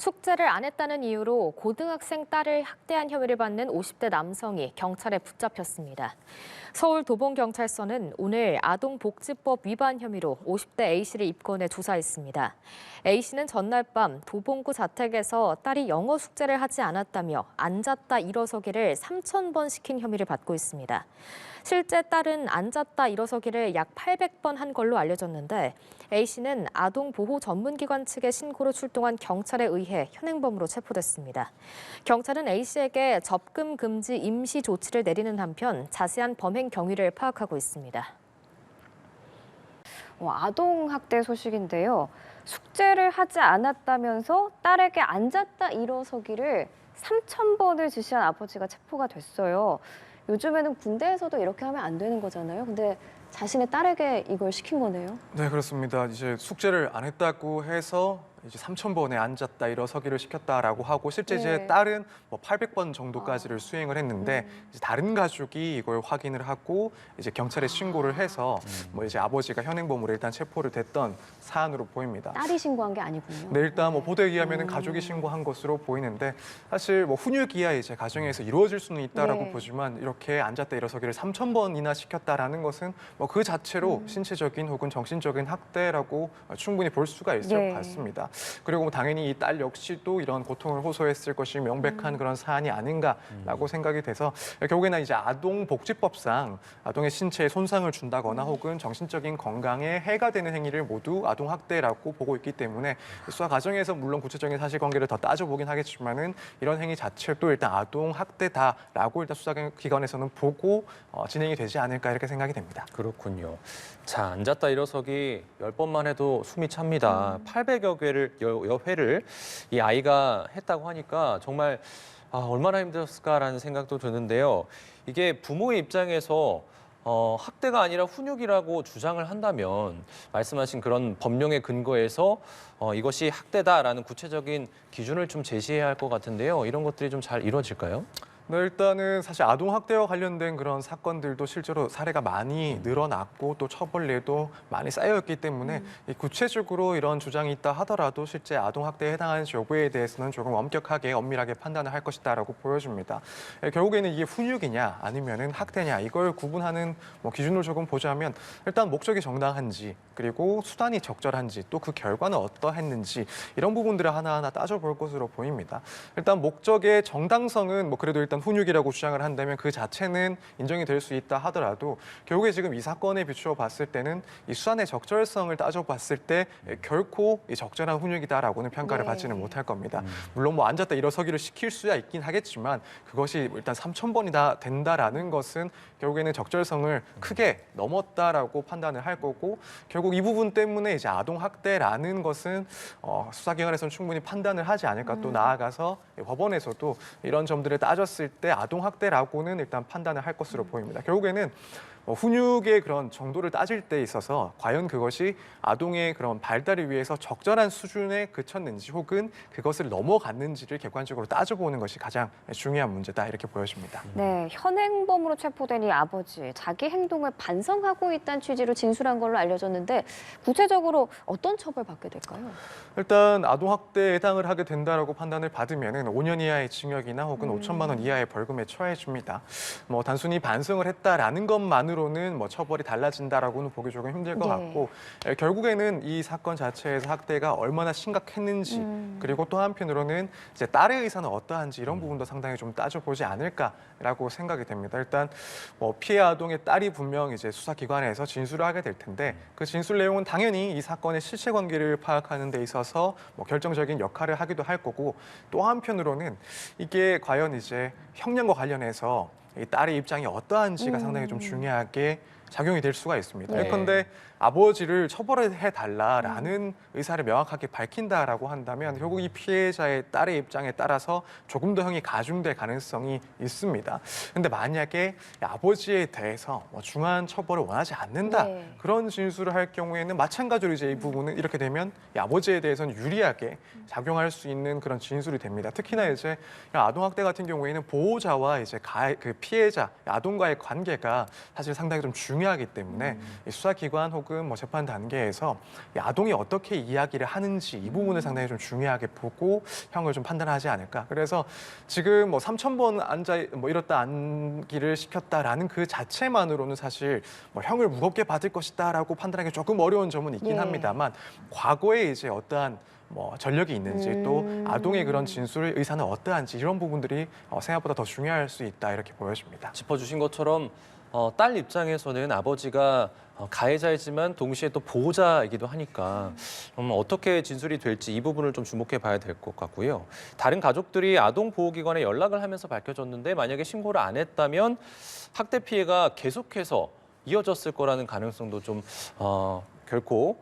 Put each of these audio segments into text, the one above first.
숙제를 안 했다는 이유로 고등학생 딸을 학대한 혐의를 받는 50대 남성이 경찰에 붙잡혔습니다. 서울 도봉경찰서는 오늘 아동복지법 위반 혐의로 50대 A씨를 입건해 조사했습니다. A씨는 전날 밤 도봉구 자택에서 딸이 영어 숙제를 하지 않았다며 앉았다 일어서기를 3,000번 시킨 혐의를 받고 있습니다. 실제 딸은 앉았다 일어서기를 약 800번 한 걸로 알려졌는데 A씨는 아동보호 전문기관 측의 신고로 출동한 경찰에 의해 현행범으로 체포됐습니다. 경찰은 A씨에게 접근 금지 임시 조치를 내리는 한편 자세한 범행 경위를 파악하고 있습니다. 아동학대 소식인데요. 숙제를 하지 않았다면서 딸에게 앉았다 일어서기를 3,000번을 지시한 아버지가 체포가 됐어요. 요즘에는 군대에서도 이렇게 하면 안 되는 거잖아요. 근데 자신의 딸에게 이걸 시킨 거네요. 네, 그렇습니다. 이제 숙제를 안 했다고 해서 이제 3,000번에 앉았다 일어서기를 시켰다라고 하고 실제 네. 이제 딸은 뭐 800번 정도까지를 수행을 했는데 이제 다른 가족이 이걸 확인을 하고 이제 경찰에 신고를 해서 뭐 이제 아버지가 현행범으로 일단 체포를 됐던 사안으로 보입니다. 딸이 신고한 게 아니군요. 네, 일단 뭐 보도에 의하면 가족이 신고한 것으로 보이는데 사실 뭐 훈육이야 이제 가정에서 이루어질 수는 있다라고 네. 보지만 이렇게 앉았다 일어서기를 3,000번이나 시켰다라는 것은 뭐 그 자체로 신체적인 혹은 정신적인 학대라고 충분히 볼 수가 있을 네. 것 같습니다. 그리고 뭐 당연히 이 딸 역시도 이런 고통을 호소했을 것이 명백한 그런 사안이 아닌가라고 생각이 돼서 결국에는 이제 아동복지법상 아동의 신체에 손상을 준다거나 혹은 정신적인 건강에 해가 되는 행위를 모두 아동학대라고 보고 있기 때문에 수사 과정에서 물론 구체적인 사실관계를 더 따져보긴 하겠지만은 이런 행위 자체도 일단 아동학대다라고 일단 수사기관에서는 보고 진행이 되지 않을까 이렇게 생각이 됩니다. 그렇군요. 자, 앉았다 일어서기 10번만 해도 숨이 찹니다. 800여 회를 이 아이가 했다고 하니까 정말 얼마나 힘들었을까라는 생각도 드는데요. 이게 부모의 입장에서 학대가 아니라 훈육이라고 주장을 한다면 말씀하신 그런 법령의 근거에서 이것이 학대다라는 구체적인 기준을 좀 제시해야 할 것 같은데요. 이런 것들이 좀 잘 이루어질까요? 네, 일단은 사실 아동학대와 관련된 그런 사건들도 실제로 사례가 많이 늘어났고 또 처벌례도 많이 쌓여있기 때문에 구체적으로 이런 주장이 있다 하더라도 실제 아동학대에 해당하는지 여부에 대해서는 조금 엄격하게 엄밀하게 판단을 할 것이다라고 보여집니다. 결국에는 이게 훈육이냐 아니면은 학대냐 이걸 구분하는 뭐 기준을 조금 보자면 일단 목적이 정당한지 그리고 수단이 적절한지 또 그 결과는 어떠했는지 이런 부분들을 하나하나 따져볼 것으로 보입니다. 일단 목적의 정당성은 뭐 그래도 일단 훈육이라고 주장을 한다면 그 자체는 인정이 될 수 있다 하더라도 결국에 지금 이 사건에 비추어 봤을 때는 이 수단의 적절성을 따져봤을 때 결코 이 적절한 훈육이다라고는 평가를 받지는 못할 겁니다. 물론 뭐 앉았다 일어서기를 시킬 수야 있긴 하겠지만 그것이 일단 3,000번이나 된다라는 것은 결국에는 적절성을 크게 넘었다라고 판단을 할 거고 결국 이 부분 때문에 이제 아동학대라는 것은 수사기관에서는 충분히 판단을 하지 않을까 또 나아가서 법원에서도 이런 점들을 따졌을 때 아동학대라고는 일단 판단을 할 것으로 보입니다. 결국에는 훈육의 그런 정도를 따질 때 있어서 과연 그것이 아동의 그런 발달을 위해서 적절한 수준에 그쳤는지 혹은 그것을 넘어갔는지를 객관적으로 따져보는 것이 가장 중요한 문제다 이렇게 보여집니다. 네, 현행범으로 체포된 이 아버지, 자기 행동을 반성하고 있다는 취지로 진술한 걸로 알려졌는데 구체적으로 어떤 처벌받게 될까요? 일단 아동학대에 해당을 하게 된다라고 판단을 받으면 5년 이하의 징역이나 혹은 5천만 원 이하의 벌금에 처해집니다. 뭐 단순히 반성을 했다라는 것만으로는 뭐 처벌이 달라진다라고는 보기 조금 힘들 것 같고 결국에는 이 사건 자체에서 학대가 얼마나 심각했는지 그리고 또 한편으로는 이제 딸의 의사는 어떠한지 이런 부분도 상당히 좀 따져보지 않을까라고 생각이 됩니다. 일단 뭐 피해 아동의 딸이 분명 이제 수사기관에서 진술을 하게 될 텐데 그 진술 내용은 당연히 이 사건의 실체관계를 파악하는 데 있어서 뭐 결정적인 역할을 하기도 할 거고 또 한편으로는 이게 과연 이제 형량과 관련해서 이 딸의 입장이 어떠한지가 상당히 좀 중요하게 작용이 될 수가 있습니다. 네. 예컨대 아버지를 처벌해 달라라는 의사를 명확하게 밝힌다라고 한다면 결국 이 피해자의 딸의 입장에 따라서 조금 더 형이 가중될 가능성이 있습니다. 근데 만약에 아버지에 대해서 뭐 중한 처벌을 원하지 않는다 그런 진술을 할 경우에는 마찬가지로 이제 이 부분은 이렇게 되면 이 아버지에 대해서는 유리하게 작용할 수 있는 그런 진술이 됩니다. 특히나 이제 아동학대 같은 경우에는 보호자와 이제 그 피해자 아동과의 관계가 사실 상당히 좀 중요하기 때문에 이 수사기관 혹은 혹은 뭐 재판 단계에서 이 아동이 어떻게 이야기를 하는지 이 부분을 상당히 좀 중요하게 보고 형을 좀 판단하지 않을까. 그래서 지금 뭐 3,000번 앉아 뭐 이렇다 앉기를 시켰다라는 그 자체만으로는 사실 뭐 형을 무겁게 받을 것이다라고 판단하기 조금 어려운 점은 있긴 예. 합니다만 과거에 이제 어떠한 뭐 전력이 있는지 또 아동의 그런 진술 의사는 어떠한지 이런 부분들이 생각보다 더 중요할 수 있다 이렇게 보여집니다. 짚어주신 것처럼 딸 입장에서는 아버지가 가해자이지만 동시에 또 보호자이기도 하니까 어떻게 진술이 될지 이 부분을 좀 주목해 봐야 될 것 같고요. 다른 가족들이 아동보호기관에 연락을 하면서 밝혀졌는데 만약에 신고를 안 했다면 학대 피해가 계속해서 이어졌을 거라는 가능성도 좀 결코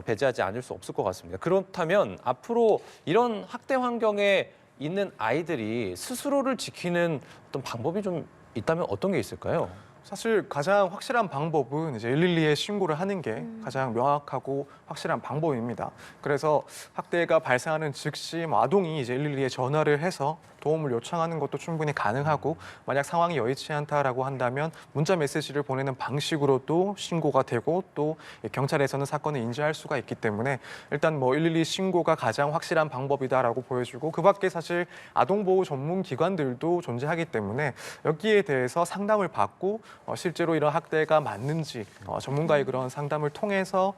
배제하지 않을 수 없을 것 같습니다. 그렇다면 앞으로 이런 학대 환경에 있는 아이들이 스스로를 지키는 어떤 방법이 좀 있다면 어떤 게 있을까요? 사실 가장 확실한 방법은 이제 112에 신고를 하는 게 가장 명확하고 확실한 방법입니다. 그래서 학대가 발생하는 즉시 뭐 아동이 이제 112에 전화를 해서 도움을 요청하는 것도 충분히 가능하고 만약 상황이 여의치 않다라고 한다면 문자 메시지를 보내는 방식으로도 신고가 되고 또 경찰에서는 사건을 인지할 수가 있기 때문에 일단 뭐 112 신고가 가장 확실한 방법이다라고 보여주고 그 밖에 사실 아동보호 전문 기관들도 존재하기 때문에 여기에 대해서 상담을 받고 실제로 이런 학대가 맞는지 전문가의 그런 상담을 통해서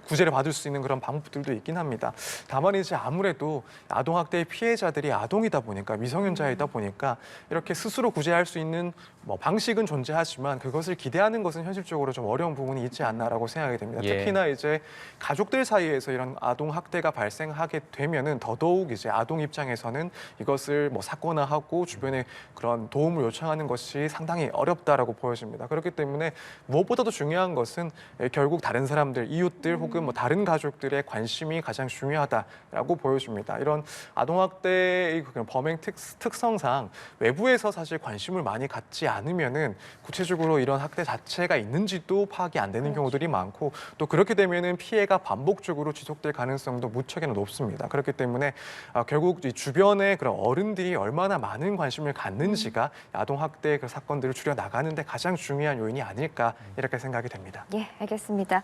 구제를 받을 수 있는 그런 방법들도 있긴 합니다. 다만 이제 아무래도 아동학대의 피해자들이 아동이다 보니까 미성년자이다 보니까 이렇게 스스로 구제할 수 있는 뭐 방식은 존재하지만 그것을 기대하는 것은 현실적으로 좀 어려운 부분이 있지 않나라고 생각이 됩니다. 예. 특히나 이제 가족들 사이에서 이런 아동학대가 발생하게 되면은 더더욱 이제 아동 입장에서는 이것을 뭐 사건화하고 주변에 그런 도움을 요청하는 것이 상당히 어렵다라고 보여집니다. 그렇기 때문에 무엇보다도 중요한 것은 결국 다른 사람들, 이웃들 혹은 뭐 다른 가족들의 관심이 가장 중요하다라고 보여집니다. 이런 아동학대의 그런 범행 특성상 외부에서 사실 관심을 많이 갖지 않으면은 구체적으로 이런 학대 자체가 있는지도 파악이 안 되는 경우들이 많고 또 그렇게 되면은 피해가 반복적으로 지속될 가능성도 무척이나 높습니다. 그렇기 때문에 결국 이 주변의 그런 어른들이 얼마나 많은 관심을 갖는지가 아동학대 그 사건들을 줄여 나가는데 가장 중요한 요인이 아닐까 이렇게 생각이 됩니다. 예, 알겠습니다.